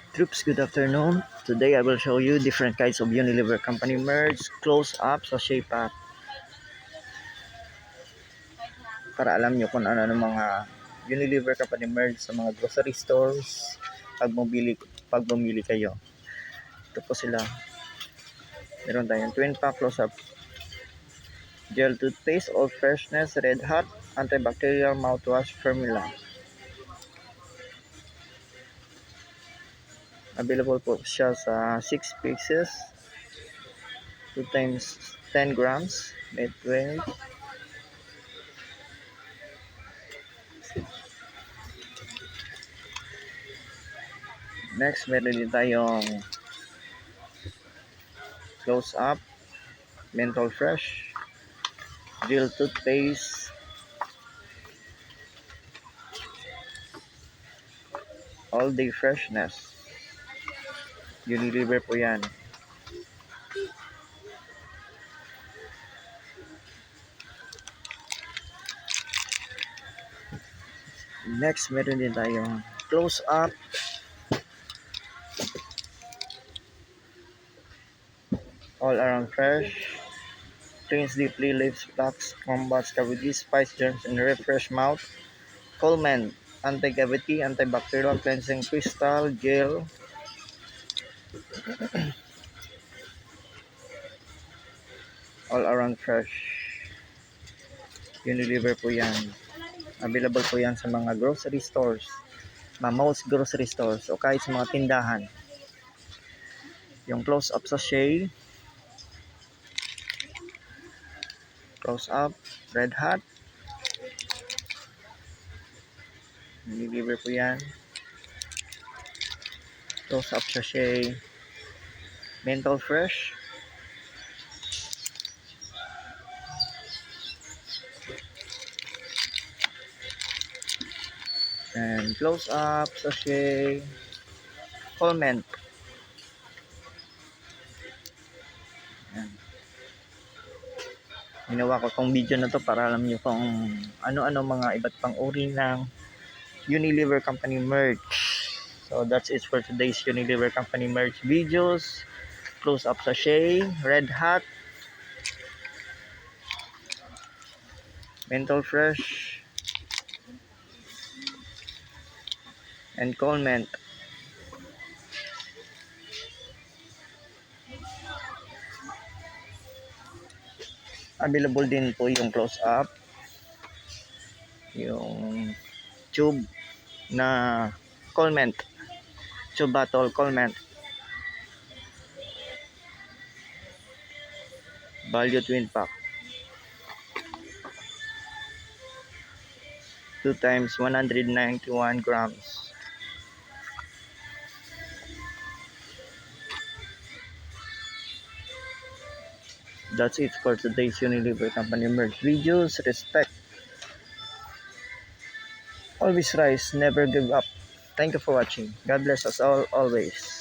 Troops, good afternoon. Today I will show you different kinds of Unilever company merch, close up sa shape up. Para alam nyo kung ano ng mga Unilever company merch sa mga grocery stores pag bumili kayo. Ito po sila. Meron tayong twin pack close up gel toothpaste, all freshness, red hot, antibacterial mouthwash formula. Available po siya sa 6 pieces, 2 times 10 grams, made 12. Next, meron din tayong close up menthol fresh gel toothpaste, all day freshness. Unilever po yan. Next, meron din tayong close up all around fresh, cleans deeply, leaves plaques, combats cavities, spice germs, and refresh mouth. Colman anti-cavity, antibacterial cleansing crystal gel. All around fresh. Unilever po yan. Available po yan sa mga grocery stores, most grocery stores, o kahit sa mga tindahan. Yung close up sachet, close up red hot, Unilever po yan. Close up sachet menthol fresh, and close up sachet Colment. Ginawa ko tong video na to para alam nyo kung ano-ano mga iba't pang uri ng Unilever company merch. So that's it for today's Unilever company merch videos. Close up sachet, red hot, menthol fresh, and Colment. Available din po yung close up, yung tube na Colment, tube bottle Colment, value twin pack, 2 times 191 grams. That's it for today's Unilever company merch videos. Respect, always rise, never give up. Thank you for watching. God bless us all always.